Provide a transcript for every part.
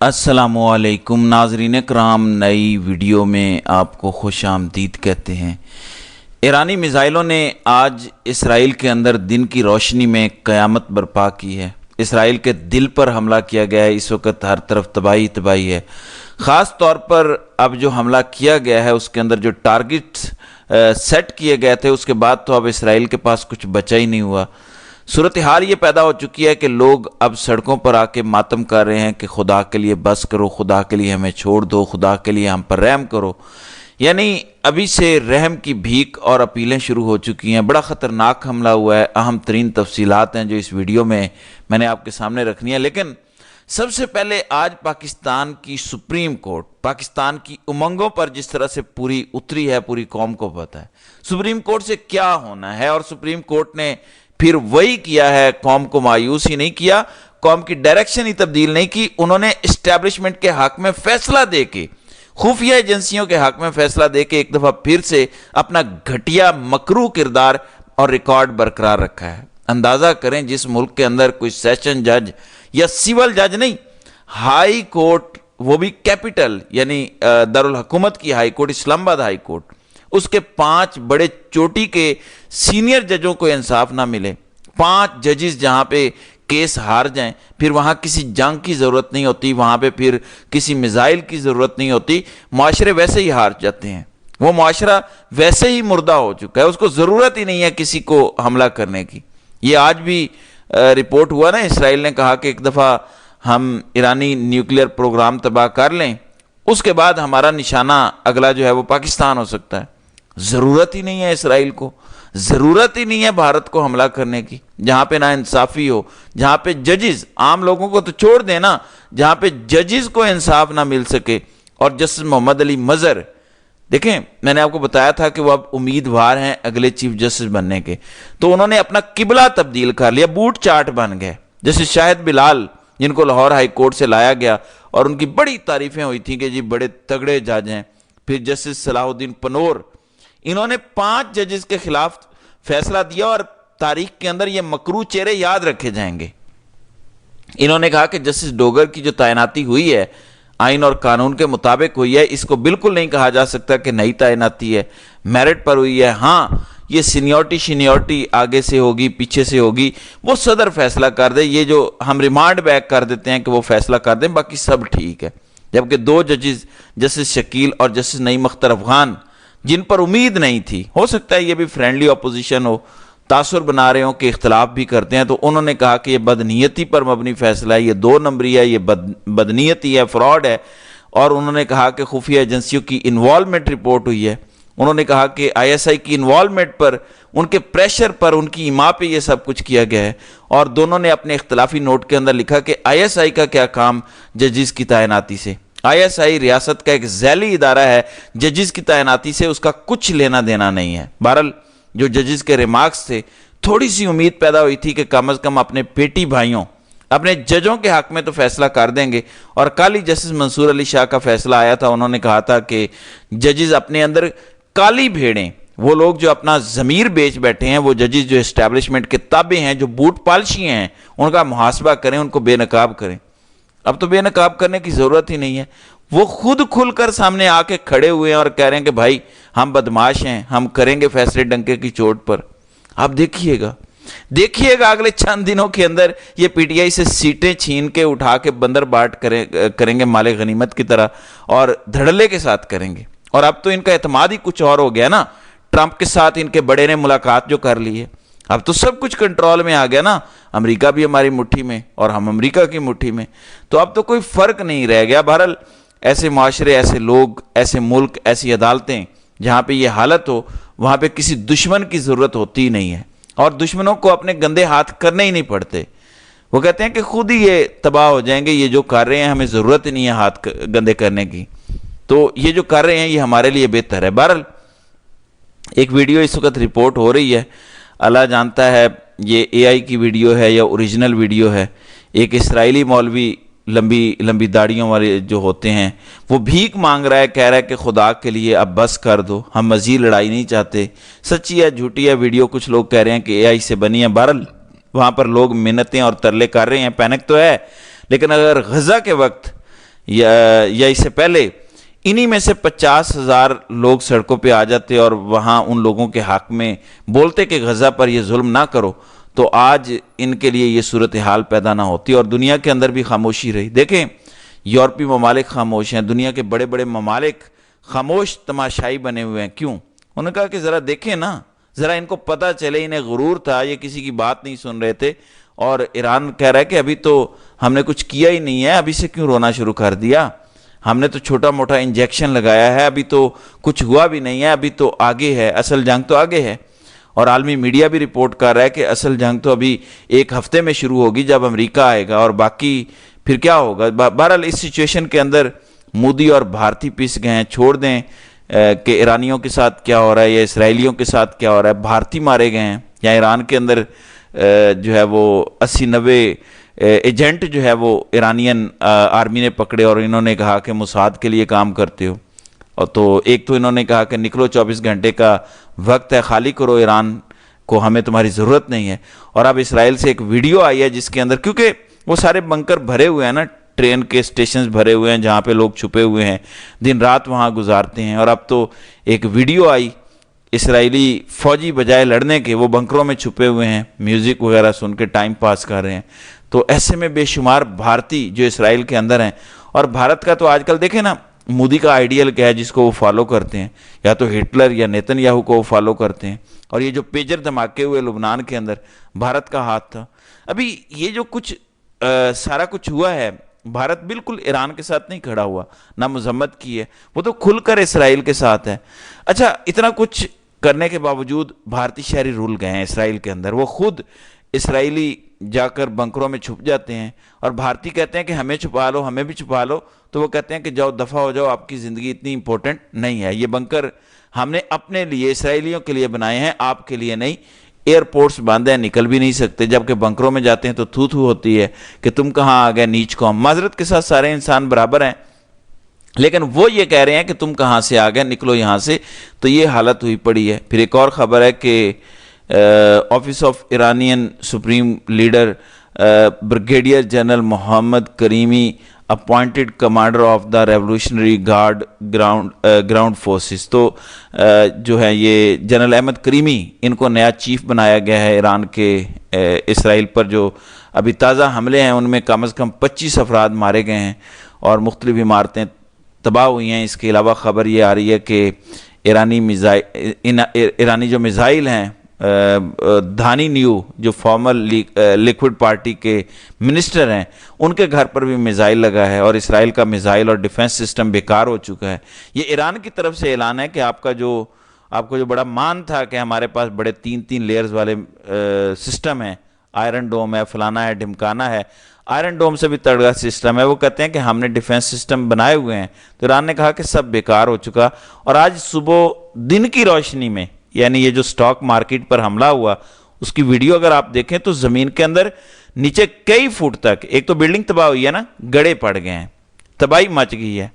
السلام علیکم ناظرین کرام، نئی ویڈیو میں آپ کو خوش آمدید کہتے ہیں۔ ایرانی میزائلوں نے آج اسرائیل کے اندر دن کی روشنی میں قیامت برپا کی ہے۔ اسرائیل کے دل پر حملہ کیا گیا ہے۔ اس وقت ہر طرف تباہی تباہی ہے۔ خاص طور پر اب جو حملہ کیا گیا ہے اس کے اندر جو ٹارگٹ سیٹ کیے گئے تھے، اس کے بعد تو اب اسرائیل کے پاس کچھ بچا ہی نہیں ہوا۔ صورتحال یہ پیدا ہو چکی ہے کہ لوگ اب سڑکوں پر آ کے ماتم کر رہے ہیں کہ خدا کے لیے بس کرو، خدا کے لیے ہمیں چھوڑ دو، خدا کے لیے ہم پر رحم کرو۔ یعنی ابھی سے رحم کی بھیک اور اپیلیں شروع ہو چکی ہیں۔ بڑا خطرناک حملہ ہوا ہے۔ اہم ترین تفصیلات ہیں جو اس ویڈیو میں نے آپ کے سامنے رکھنی ہے، لیکن سب سے پہلے آج پاکستان کی سپریم کورٹ پاکستان کی امنگوں پر جس طرح سے پوری اتری ہے، پوری قوم کو پتہ ہے سپریم کورٹ سے کیا ہونا ہے، اور سپریم کورٹ نے پھر وہی کیا ہے۔ قوم کو مایوس ہی نہیں کیا، قوم کی ڈائریکشن ہی تبدیل نہیں کی، انہوں نے اسٹیبلشمنٹ کے حق میں فیصلہ دے کے، خفیہ ایجنسیوں کے حق میں فیصلہ دے کے ایک دفعہ پھر سے اپنا گھٹیا مکروہ کردار اور ریکارڈ برقرار رکھا ہے۔ اندازہ کریں جس ملک کے اندر کوئی سیشن جج یا سول جج نہیں، ہائی کورٹ، وہ بھی کیپٹل یعنی دارالحکومت کی ہائی کورٹ، اسلام آباد ہائی کورٹ، اس کے 5 بڑے چوٹی کے سینئر ججوں کو انصاف نہ ملے، 5 ججز جہاں پہ کیس ہار جائیں، پھر وہاں کسی جنگ کی ضرورت نہیں ہوتی، وہاں پہ پھر کسی میزائل کی ضرورت نہیں ہوتی، معاشرے ویسے ہی ہار جاتے ہیں، وہ معاشرہ ویسے ہی مردہ ہو چکا ہے، اس کو ضرورت ہی نہیں ہے کسی کو حملہ کرنے کی۔ یہ آج بھی رپورٹ ہوا نا، اسرائیل نے کہا کہ ایک دفعہ ہم ایرانی نیوکلیئر پروگرام تباہ کر لیں، اس کے بعد ہمارا نشانہ اگلا جو ہے وہ پاکستان ہو سکتا ہے۔ ضرورت ہی نہیں ہے اسرائیل کو، ضرورت ہی نہیں ہے بھارت کو حملہ کرنے کی۔ جہاں پہ نا انصافی ہو، جہاں پہ ججز، عام لوگوں کو تو چھوڑ دیں نا، جہاں پہ ججز کو انصاف نہ مل سکے۔ اور جسٹس محمد علی مظہر، دیکھیں میں نے آپ کو بتایا تھا کہ وہ اب امیدوار ہیں اگلے چیف جسٹس بننے کے، تو انہوں نے اپنا قبلہ تبدیل کر لیا، بوٹ چاٹ بن گئے۔ جیسے شاہد بلال جن کو لاہور ہائی کورٹ سے لایا گیا اور ان کی بڑی تعریفیں ہوئی تھیں کہ جی بڑے تگڑے جج ہیں، پھر جسٹس صلاح الدین پنور، انہوں نے 5 ججز کے خلاف فیصلہ دیا اور تاریخ کے اندر یہ مکروہ چہرے یاد رکھے جائیں گے۔ انہوں نے کہا کہ جسٹس ڈوگر کی جو تعیناتی ہوئی ہے آئین اور قانون کے مطابق ہوئی ہے، اس کو بالکل نہیں کہا جا سکتا کہ نئی تعیناتی ہے، میرٹ پر ہوئی ہے۔ ہاں یہ سینیورٹی آگے سے ہوگی پیچھے سے ہوگی، وہ صدر فیصلہ کر دے، یہ جو ہم ریمانڈ بیک کر دیتے ہیں کہ وہ فیصلہ کر دیں، باقی سب ٹھیک ہے۔ جبکہ 2 ججز جسٹس شکیل اور جسٹس نعیم اختر افغان جن پر امید نہیں تھی، ہو سکتا ہے یہ بھی فرینڈلی اپوزیشن ہو، تاثر بنا رہے ہوں کہ اختلاف بھی کرتے ہیں، تو انہوں نے کہا کہ یہ بدنیتی پر مبنی فیصلہ ہے، یہ 2 نمبری ہے، یہ بدنیتی ہے، فراڈ ہے۔ اور انہوں نے کہا کہ خفیہ ایجنسیوں کی انوالومنٹ رپورٹ ہوئی ہے۔ انہوں نے کہا کہ ISI کی انوالومنٹ پر، ان کے پریشر پر، ان کی ایما پہ یہ سب کچھ کیا گیا ہے۔ اور دونوں نے اپنے اختلافی نوٹ کے اندر لکھا کہ ISI کا کیا کام ججز کی تعیناتی سے۔ ISI ریاست کا ایک ذیلی ادارہ ہے، ججز کی تعیناتی سے اس کا کچھ لینا دینا نہیں ہے۔ بہرحال جو ججز کے ریمارکس تھے، تھوڑی سی امید پیدا ہوئی تھی کہ کم از کم اپنے پیٹی بھائیوں، اپنے ججوں کے حق میں تو فیصلہ کر دیں گے۔ اور کل ہی جسٹس منصور علی شاہ کا فیصلہ آیا تھا، انہوں نے کہا تھا کہ ججز اپنے اندر کالی بھیڑیں، وہ لوگ جو اپنا ضمیر بیچ بیٹھے ہیں، وہ ججز جو اسٹیبلشمنٹ کے تابع ہیں، جو بوٹ پالشی ہیں، ان کا محاسبہ کریں، ان کو بے نقاب کریں۔ اب تو بے نقاب کرنے کی ضرورت ہی نہیں ہے، وہ خود کھل کر سامنے آ کے کھڑے ہوئے ہیں اور کہہ رہے ہیں کہ بھائی ہم بدماش ہیں، ہم کریں گے فیصلے ڈنکے کی چوٹ پر۔ آپ دیکھیے گا اگلے چند دنوں کے اندر یہ PTI سے سیٹیں چھین کے اٹھا کے بندر باٹ کریں گے مال غنیمت کی طرح، اور دھڑلے کے ساتھ کریں گے۔ اور اب تو ان کا اعتماد ہی کچھ اور ہو گیا نا، ٹرمپ کے ساتھ ان کے بڑے نے ملاقات جو کر لی ہے، اب تو سب کچھ کنٹرول میں آ گیا نا، امریکہ بھی ہماری مٹھی میں اور ہم امریکہ کی مٹھی میں، تو اب تو کوئی فرق نہیں رہ گیا۔ بہرحال ایسے معاشرے، ایسے لوگ، ایسے ملک، ایسی عدالتیں جہاں پہ یہ حالت ہو، وہاں پہ کسی دشمن کی ضرورت ہوتی ہی نہیں ہے، اور دشمنوں کو اپنے گندے ہاتھ کرنے ہی نہیں پڑتے۔ وہ کہتے ہیں کہ خود ہی یہ تباہ ہو جائیں گے، یہ جو کر رہے ہیں ہمیں ضرورت ہی نہیں ہے ہاتھ گندے کرنے کی، تو یہ جو کر رہے ہیں یہ ہمارے لیے بہتر ہے۔ بہرحال ایک ویڈیو اس وقت رپورٹ ہو رہی ہے، اللہ جانتا ہے یہ AI کی ویڈیو ہے یا اوریجنل ویڈیو ہے۔ ایک اسرائیلی مولوی لمبی داڑیوں والے جو ہوتے ہیں، وہ بھیک مانگ رہا ہے، کہہ رہا ہے کہ خدا کے لیے اب بس کر دو، ہم مزید لڑائی نہیں چاہتے۔ سچی ہے جھوٹی ہے ویڈیو، کچھ لوگ کہہ رہے ہیں کہ AI سے بنی ہے۔ بہرحال وہاں پر لوگ منتیں اور ترلے کر رہے ہیں، پینک تو ہے، لیکن اگر غزہ کے وقت یا اس سے پہلے انہی میں سے 50,000 لوگ سڑکوں پہ آ جاتے اور وہاں ان لوگوں کے حق میں بولتے کہ غزہ پر یہ ظلم نہ کرو، تو آج ان کے لیے یہ صورتحال پیدا نہ ہوتی اور دنیا کے اندر بھی خاموشی رہی۔ دیکھیں، یورپی ممالک خاموش ہیں، دنیا کے بڑے بڑے ممالک خاموش تماشائی بنے ہوئے ہیں۔ کیوں؟ انہوں نے کہا کہ ذرا دیکھیں نا، ذرا ان کو پتہ چلے، انہیں غرور تھا، یہ کسی کی بات نہیں سن رہے تھے، اور ایران کہہ رہا ہے کہ ابھی تو ہم نے کچھ کیا ہی نہیں ہے، ابھی سے کیوں رونا شروع کر دیا؟ ہم نے تو چھوٹا موٹا انجیکشن لگایا ہے، ابھی تو کچھ ہوا بھی نہیں ہے، ابھی تو آگے ہے، اصل جنگ تو آگے ہے۔ اور عالمی میڈیا بھی رپورٹ کر رہا ہے کہ اصل جنگ تو ابھی ایک ہفتے میں شروع ہوگی جب امریکہ آئے گا، اور باقی پھر کیا ہوگا۔ بہرحال اس سچویشن کے اندر مودی اور بھارتی پس گئے ہیں۔ چھوڑ دیں کہ ایرانیوں کے ساتھ کیا ہو رہا ہے یا اسرائیلیوں کے ساتھ کیا ہو رہا ہے، بھارتی مارے گئے ہیں، یا ایران کے اندر جو ہے وہ 80-90 ایجنٹ جو ہے وہ ایرانین آرمی نے پکڑے، اور انہوں نے کہا کہ موساد کے لیے کام کرتے ہو۔ اور تو ایک تو انہوں نے کہا کہ نکلو، 24 گھنٹے کا وقت ہے، خالی کرو ایران کو، ہمیں تمہاری ضرورت نہیں ہے۔ اور اب اسرائیل سے ایک ویڈیو آئی ہے جس کے اندر، کیونکہ وہ سارے بنکر بھرے ہوئے ہیں نا، ٹرین کے اسٹیشنز بھرے ہوئے ہیں جہاں پہ لوگ چھپے ہوئے ہیں، دن رات وہاں گزارتے ہیں، اور اب تو ایک ویڈیو آئی، اسرائیلی فوجی بجائے لڑنے کے وہ بنکروں میں چھپے ہوئے ہیں، میوزک وغیرہ سن کے ٹائم پاس کر رہے ہیں۔ تو ایسے میں بے شمار بھارتی جو اسرائیل کے اندر ہیں، اور بھارت کا تو آج کل دیکھیں نا، مودی کا آئیڈیل کیا ہے جس کو وہ فالو کرتے ہیں، یا تو ہٹلر یا نیتن یاہو کو وہ فالو کرتے ہیں۔ اور یہ جو پیجر دھماکے ہوئے لبنان کے اندر، بھارت کا ہاتھ تھا۔ ابھی یہ جو کچھ سارا کچھ ہوا ہے، بھارت بالکل ایران کے ساتھ نہیں کھڑا ہوا، نہ مذمت کی ہے، وہ تو کھل کر اسرائیل کے ساتھ ہے۔ اچھا، اتنا کچھ کرنے کے باوجود بھارتی شہری رول گئے ہیں اسرائیل کے اندر، وہ خود اسرائیلی جا کر بنکروں میں چھپ جاتے ہیں، اور بھارتی کہتے ہیں کہ ہمیں چھپا لو، ہمیں بھی چھپا لو، تو وہ کہتے ہیں کہ جاؤ دفع ہو جاؤ، آپ کی زندگی اتنی امپورٹنٹ نہیں ہے، یہ بنکر ہم نے اپنے لیے، اسرائیلیوں کے لیے بنائے ہیں، آپ کے لیے نہیں۔ ایئرپورٹس بند ہیں، نکل بھی نہیں سکتے، جبکہ بنکروں میں جاتے ہیں تو تھو تھو ہوتی ہے کہ تم کہاں آ گئے نیچ قوم۔ معذرت کے ساتھ سارے انسان برابر ہیں، لیکن وہ یہ کہہ رہے ہیں کہ تم کہاں سے آ گئے، نکلو یہاں سے۔ تو یہ حالت ہوئی پڑی ہے۔ پھر ایک اور خبر ہے کہ office of Iranian supreme leader brigadier general Muhammad creamy appointed commander of the revolutionary guard ground forces, تو جو ہے یہ جنرل احمد کریمی، ان کو نیا چیف بنایا گیا ہے ایران کے اسرائیل پر جو ابھی تازہ حملے ہیں ان میں کم از کم 25 افراد مارے گئے ہیں اور مختلف عمارتیں تباہ ہوئی ہیں۔ اس کے علاوہ خبر یہ آ رہی ہے کہ ایرانی جو میزائل ہیں، دھانی نیو جو فارمر لیکوڈ پارٹی کے منسٹر ہیں، ان کے گھر پر بھی میزائل لگا ہے، اور اسرائیل کا میزائل اور ڈیفنس سسٹم بیکار ہو چکا ہے۔ یہ ایران کی طرف سے اعلان ہے کہ آپ کو جو بڑا مان تھا کہ ہمارے پاس بڑے 3 لیئرز والے سسٹم ہیں، آئرن ڈوم ہے، فلانا ہے، ڈھمکانا ہے، آئرن ڈوم سے بھی تگڑا سسٹم ہے، وہ کہتے ہیں کہ ہم نے ڈیفنس سسٹم بنائے ہوئے ہیں۔ تو ایران نے کہا کہ سب بیکار ہو چکا، اور آج صبح دن کی روشنی میں، یعنی یہ جو سٹاک مارکیٹ پر حملہ ہوا، اس کی ویڈیو اگر آپ دیکھیں تو زمین کے اندر نیچے کئی فٹ تک، ایک تو بلڈنگ تباہ ہوئی ہے نا، گڑے پڑ گئے ہیں، تباہی مچ گئی ہے۔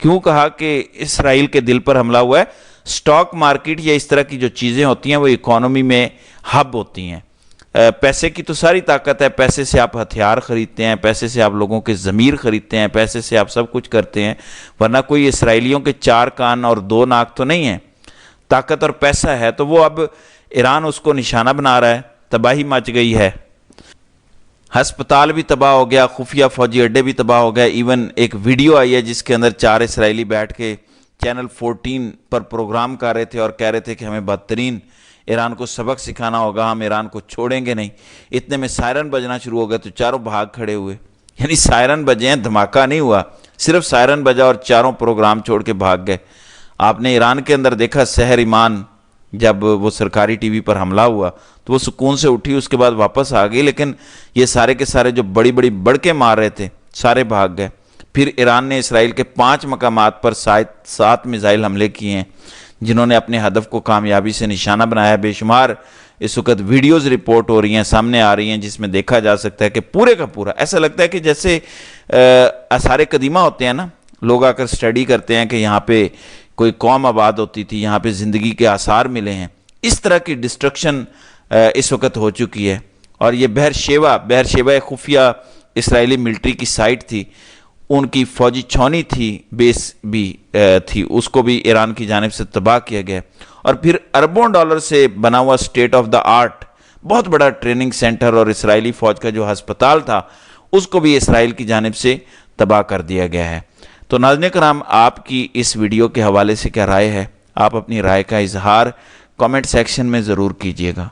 کیوں کہا کہ اسرائیل کے دل پر حملہ ہوا ہے؟ سٹاک مارکیٹ یا اس طرح کی جو چیزیں ہوتی ہیں وہ اکانومی میں ہب ہوتی ہیں۔ پیسے کی تو ساری طاقت ہے، پیسے سے آپ ہتھیار خریدتے ہیں، پیسے سے آپ لوگوں کے ضمیر خریدتے ہیں، پیسے سے آپ سب کچھ کرتے ہیں، ورنہ کوئی اسرائیلیوں کے 4 کان اور 2 ناک تو نہیں ہیں، طاقت اور پیسہ ہے۔ تو وہ اب ایران اس کو نشانہ بنا رہا ہے، تباہی مچ گئی ہے، ہسپتال بھی تباہ ہو گیا، خفیہ فوجی اڈے بھی تباہ ہو گئے۔ ایون ایک ویڈیو آئی ہے جس کے اندر 4 اسرائیلی بیٹھ کے چینل 14 پر پروگرام کر رہے تھے اور کہہ رہے تھے کہ ہمیں بدترین ایران کو سبق سکھانا ہوگا، ہم ایران کو چھوڑیں گے نہیں۔ اتنے میں سائرن بجنا شروع ہو گیا تو چاروں بھاگ کھڑے ہوئے، یعنی سائرن بجے ہیں، دھماکہ نہیں ہوا، صرف سائرن بجا اور چاروں پروگرام چھوڑ کے بھاگ گئے۔ آپ نے ایران کے اندر دیکھا سحر ایمان، جب وہ سرکاری ٹی وی پر حملہ ہوا تو وہ سکون سے اٹھی، اس کے بعد واپس آ گئی، لیکن یہ سارے کے سارے جو بڑی بڑی بڑکے مار رہے تھے سارے بھاگ گئے۔ پھر ایران نے اسرائیل کے 5 مقامات پر 7 میزائل حملے کیے ہیں، جنہوں نے اپنے ہدف کو کامیابی سے نشانہ بنایا ہے۔ بے شمار اس وقت ویڈیوز رپورٹ ہو رہی ہیں، سامنے آ رہی ہیں، جس میں دیکھا جا سکتا ہے کہ پورے کا پورا ایسا لگتا ہے کہ جیسے آثار قدیمہ ہوتے ہیں نا، لوگ آ کر سٹڈی کرتے ہیں کہ یہاں پہ کوئی قوم آباد ہوتی تھی، یہاں پہ زندگی کے آثار ملے ہیں، اس طرح کی ڈسٹرکشن اس وقت ہو چکی ہے۔ اور یہ بحر شیوا ایک خفیہ اسرائیلی ملٹری کی سائٹ تھی، ان کی فوجی چھاؤنی تھی، بیس بھی تھی، اس کو بھی ایران کی جانب سے تباہ کیا گیا، اور پھر اربوں ڈالر سے بنا ہوا اسٹیٹ آف دا آرٹ بہت بڑا ٹریننگ سینٹر اور اسرائیلی فوج کا جو ہسپتال تھا اس کو بھی اسرائیل کی جانب سے تباہ کر دیا گیا ہے۔ تو ناظرین کرام، آپ کی اس ویڈیو کے حوالے سے کیا رائے ہے؟ آپ اپنی رائے کا اظہار کامنٹ سیکشن میں ضرور کیجیے گا۔